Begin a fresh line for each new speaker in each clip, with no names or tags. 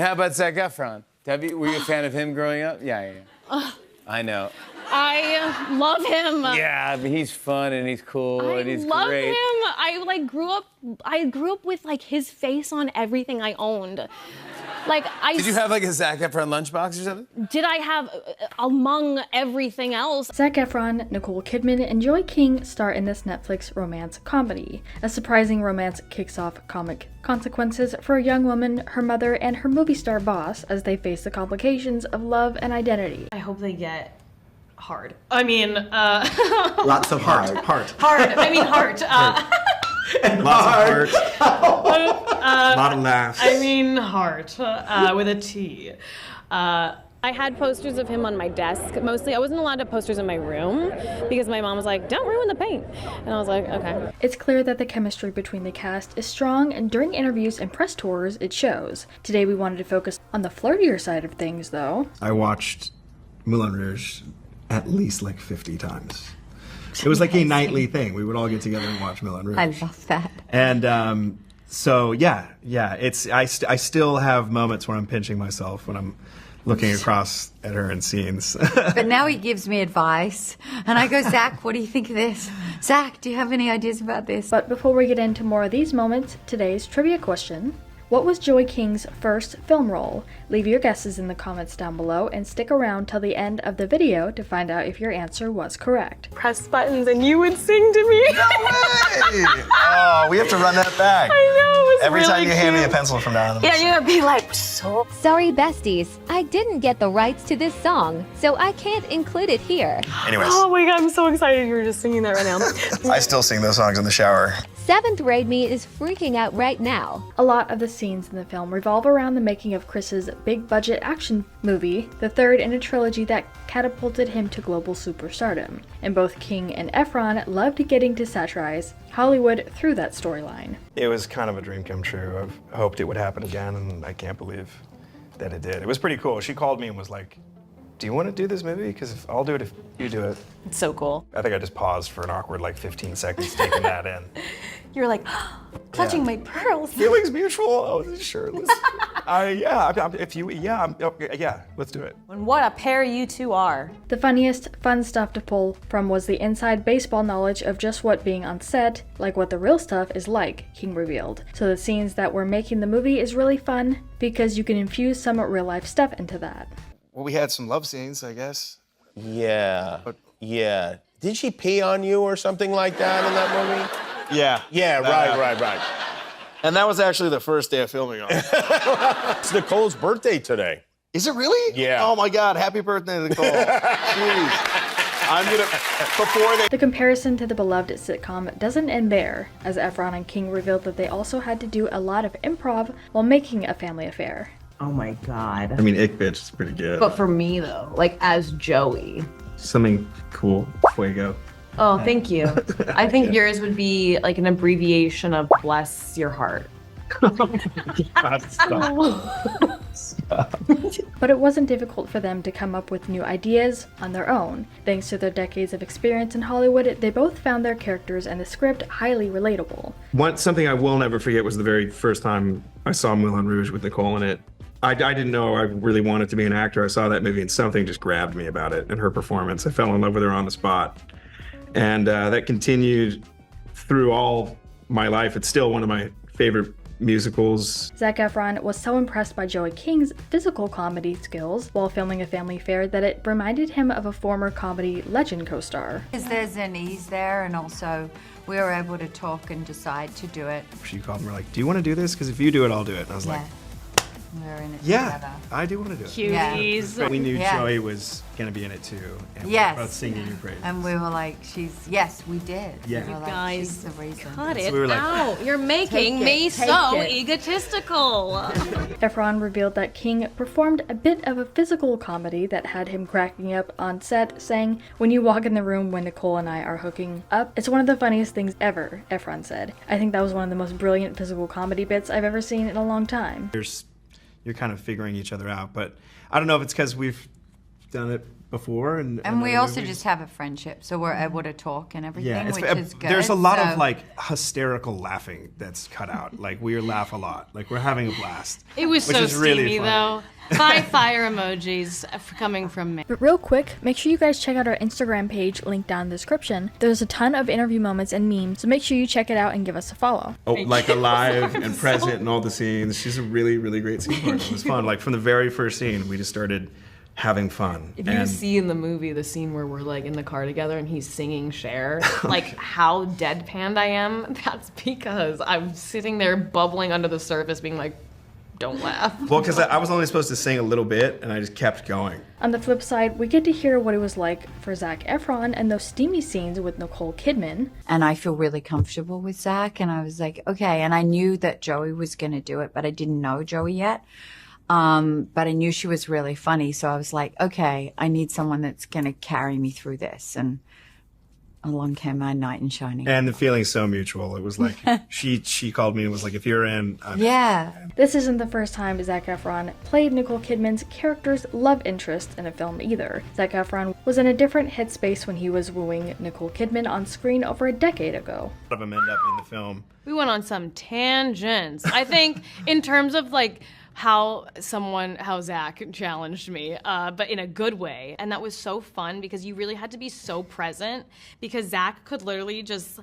And how about Zac Efron? Were you a fan of him growing up? Yeah. I know.
I love him.
Yeah, but he's fun and he's cool and he's
love
great.
him. I grew up with like his face on everything I owned.
Did you have like a Zac Efron lunchbox or something?
Did I have among everything else?
Zac Efron, Nicole Kidman, and Joey King star in this Netflix romance comedy. A surprising romance kicks off comic consequences for a young woman, her mother, and her movie star boss as they face the complications of love and identity.
I hope they get hard. I mean,
lots of heart.
Hard. I mean, heart.
And lots of heart. A lot of laughs.
I mean, heart with a T.
I had posters of him on my desk. Mostly, I wasn't allowed to have posters in my room because my mom was like, "Don't ruin the paint," and I was like, "Okay."
It's clear that the chemistry between the cast is strong, and during interviews and press tours, it shows. Today, we wanted to focus on the flirtier side of things, though.
I watched Moulin Rouge at least like 50 times. It was like a nightly thing. We would all get together and watch Moulin Rouge.
I love that.
And so yeah, I still have moments where I'm pinching myself when I'm looking across at her in scenes.
But now he gives me advice, and I go, Zac, what do you think of this? Zac, do you have any ideas about this?
But before we get into more of these moments, today's trivia question. What was Joey King's first film role? Leave your guesses in the comments down below and stick around till the end of the video to find out if your answer was correct.
Press buttons and you would sing to me.
No way! Oh, we have to run that back.
I know, it was
Every
really
time you hand me a
cute.
pencil from now on.
Yeah, you're gonna be like, so.
Sorry, besties. I didn't get the rights to this song, so I can't include it here.
Anyways,
Oh my God, I'm so excited you're just singing that right now.
I still sing those songs in the shower.
7th grade me is freaking out right now.
A lot of the scenes in the film revolve around the making of Chris's big-budget action movie, the third in a trilogy that catapulted him to global superstardom. And both King and Efron loved getting to satirize Hollywood through that storyline.
It was kind of a dream come true. I've hoped it would happen again, and I can't believe that it did. It was pretty cool. She called me and was like, "Do you want to do this movie? Because I'll do it if you do it."
It's so cool.
I think I just paused for an awkward like 15 seconds taking that in.
You're like, clutching my pearls.
Feelings mutual. I wasn't sure. Yeah, let's do it.
And what a pair you two are.
The funniest, fun stuff to pull from was the inside baseball knowledge of just what being on set, like what the real stuff is like, King revealed. So the scenes that were making the movie is really fun because you can infuse some real life stuff into that.
Well, we had some love scenes, I guess.
Yeah. Yeah. Did she pee on you or something like that in that movie?
Yeah.
Yeah, right.
And that was actually the first day of filming on it.
It's Nicole's birthday today.
Is it really?
Yeah.
Oh my God, happy birthday, Nicole. Jeez. I'm gonna, before they...
The comparison to the beloved sitcom doesn't end there, as Efron and King revealed that they also had to do a lot of improv while making A Family Affair.
Oh my God.
I mean, Ick Bitch is pretty good.
But for me though, like as Joey.
Something cool. Fuego.
Oh, thank you. I think yours would be like an abbreviation of bless your heart.
But it wasn't difficult for them to come up with new ideas on their own. Thanks to their decades of experience in Hollywood, they both found their characters and the script highly relatable.
Something I will never forget was the very first time I saw Moulin Rouge with Nicole in it. I didn't know I really wanted to be an actor. I saw that movie and something just grabbed me about it and her performance. I fell in love with her on the spot. And that continued through all my life. It's still one of my favorite musicals.
Zac Efron was so impressed by Joey King's physical comedy skills while filming A Family Affair that it reminded him of a former comedy legend co-star.
There's an ease there, and also we were able to talk and decide to do it.
She called me, we're like, "Do you want to do this? Because if you do it, I'll do it." And I was like,
we're in it
"Yeah,
together.
I do want to do it."
Cuties.
We knew
Yeah.
Joey was going to be in it too. And we
Yes.
were both singing your praises.
And we were like, yes, we did.
Yeah.
We were like,
Guys,
she's the reason.
Cut
So
it
we were like,
out. You're making
Take it,
me
take
so
it.
egotistical.
Efron revealed that King performed a bit of a physical comedy that had him cracking up on set, saying, "When you walk in the room when Nicole and I are hooking up, it's one of the funniest things ever," Efron said. "I think that was one of the most brilliant physical comedy bits I've ever seen in a long time."
You're kind of figuring each other out, but I don't know if it's because we've
done it before, and
we
other
also
movies.
just have a friendship, so we're able to talk and everything,
Yeah,
which is good.
there's a lot
so-
of like hysterical laughing that's cut out. Like we laugh a lot. Like we're having a blast.
It was
which
so
is really
steamy,
funny.
though. 5 fire emojis coming from me.
But real quick, make sure you guys check out our Instagram page, linked down in the description. There's a ton of interview moments and memes, so make sure you check it out and give us a follow.
Oh, like alive and present in all the scenes. She's a really, really great scene partner. It was fun. Like from the very first scene, we just started having fun.
If you see in the movie the scene where we're like in the car together and he's singing Cher, like how deadpanned I am, that's because I'm sitting there bubbling under the surface being like, don't laugh.
Well, because I was only supposed to sing a little bit, and I just kept going.
On the flip side, we get to hear what it was like for Zac Efron and those steamy scenes with Nicole Kidman.
And I feel really comfortable with Zac, and I was like, okay. And I knew that Joey was going to do it, but I didn't know Joey yet. But I knew she was really funny, so I was like, okay, I need someone that's going to carry me through this. And along came my knight in shining.
And the feeling's so mutual. It was like, she called me and was like, if you're in, I'm in.
Yeah.
This isn't the first time Zac Efron played Nicole Kidman's character's love interest in a film either. Zac Efron was in a different headspace when he was wooing Nicole Kidman on screen over a decade ago.
A lot of them end up in the film.
We went on some tangents. I think in terms of like how Zac challenged me, but in a good way. And that was so fun because you really had to be so present because Zac could literally just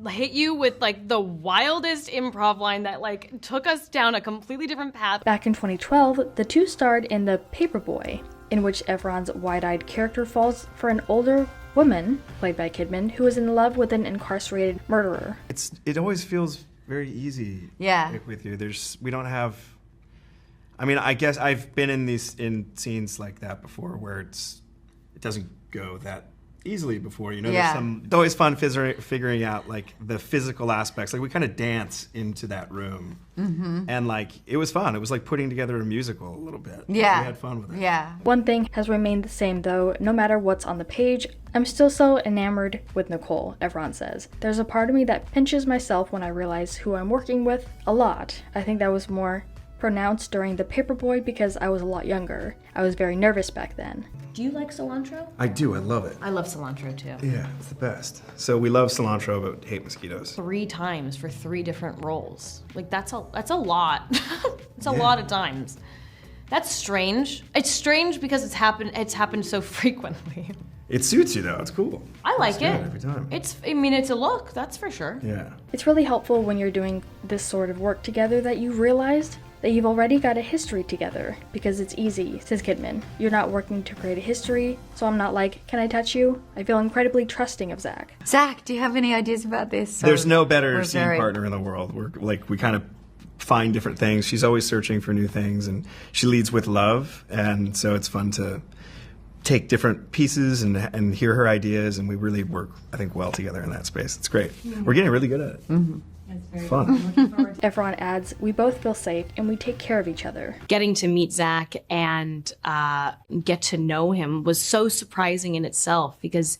hit you with like the wildest improv line that like took us down a completely different path.
Back in 2012, the two starred in The Paperboy, in which Efron's wide-eyed character falls for an older woman, played by Kidman, who is in love with an incarcerated murderer.
It always feels very easy.
Yeah.
Like, with you, we don't have. I mean, I guess I've been in scenes like that before where it doesn't go that easily before. You know,
Yeah.
it's always fun figuring out like the physical aspects. Like we kind of dance into that room, and like it was fun. It was like putting together a musical a little bit.
Yeah.
We had fun with it.
Yeah.
One thing has remained the same though, no matter what's on the page, I'm still so enamored with Nicole, Efron says. There's a part of me that pinches myself when I realize who I'm working with a lot. I think that was more pronounced during The Paperboy because I was a lot younger. I was very nervous back then.
Do you like cilantro?
I do. I love it.
I love cilantro too.
Yeah, it's the best. So we love cilantro, but hate mosquitoes.
3 times for 3 different roles. Like that's a lot. It's a lot of times. That's strange. It's strange because it's happened so frequently.
It suits you though. It's cool.
I like
It's good
it.
every time.
It's a look, that's for sure.
Yeah.
It's really helpful when you're doing this sort of work together that you realized that you've already got a history together, because it's easy, says Kidman. You're not working to create a history, so I'm not like, can I touch you? I feel incredibly trusting of Zac.
Zac, do you have any ideas about this?
There's no better scene partner in the world. We kind of find different things. She's always searching for new things, and she leads with love, and so it's fun to take different pieces and hear her ideas, and we really work, I think, well together in that space. It's great. We're getting really good at it. It's fun.
Efron adds, we both feel safe and we take care of each other.
Getting to meet Zac and get to know him was so surprising in itself because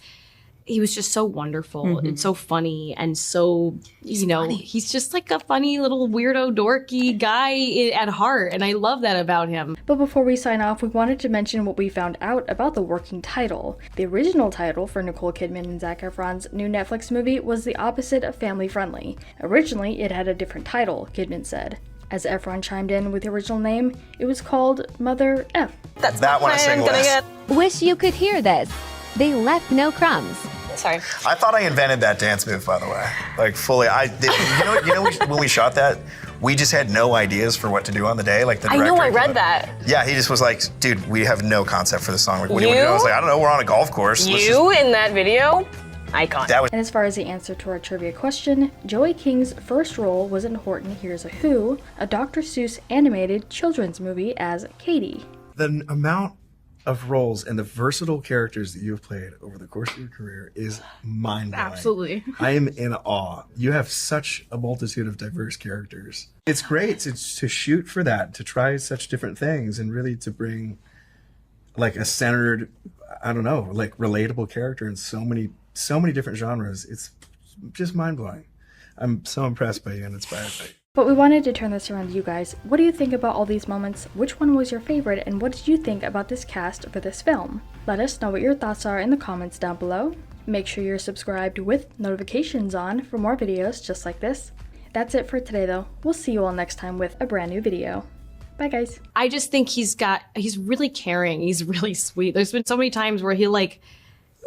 he was just so wonderful and so funny and so, he's just like a funny little weirdo, dorky guy at heart. And I love that about him.
But before we sign off, we wanted to mention what we found out about the working title. The original title for Nicole Kidman and Zac Efron's new Netflix movie was the opposite of family friendly. Originally, it had a different title, Kidman said. As Efron chimed in with the original name, it was called Mother F.
That's that one I sing less.
Wish you could hear this. They left no crumbs.
Sorry. I thought I invented that dance move, by the way. Like, fully. I did. When we shot that, we just had no ideas for what to do on the day. Like, the director.
I know, I read that.
Yeah, he just was like, dude, we have no concept for this song. Like, what do you want to do? I was like, I don't know, we're on a golf course.
In that video? Icon.
And as far as the answer to our trivia question, Joey King's first role was in Horton Hears a Who, a Dr. Seuss animated children's movie as Katie.
The amount of roles and the versatile characters that you've played over the course of your career is mind-blowing.
Absolutely.
I am in awe. You have such a multitude of diverse characters. It's great to shoot for that, to try such different things, and really to bring like a centered, I don't know, like relatable character in so many different genres. It's just mind-blowing. I'm so impressed by you and inspired by you.
But we wanted to turn this around to you guys. What do you think about all these moments? Which one was your favorite, and what did you think about this cast for this film? Let us know what your thoughts are in the comments down below. Make sure you're subscribed with notifications on for more videos just like this. That's it for today though. We'll see you all next time with a brand new video. Bye guys.
I just think he's really caring. He's really sweet. There's been so many times where he'll like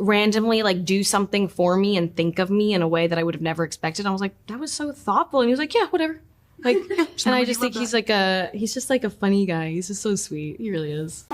randomly like do something for me and think of me in a way that I would have never expected. I was like, that was so thoughtful. And he was like, yeah, whatever. Like, and I just think he's just like a funny guy. He's just so sweet. He really is.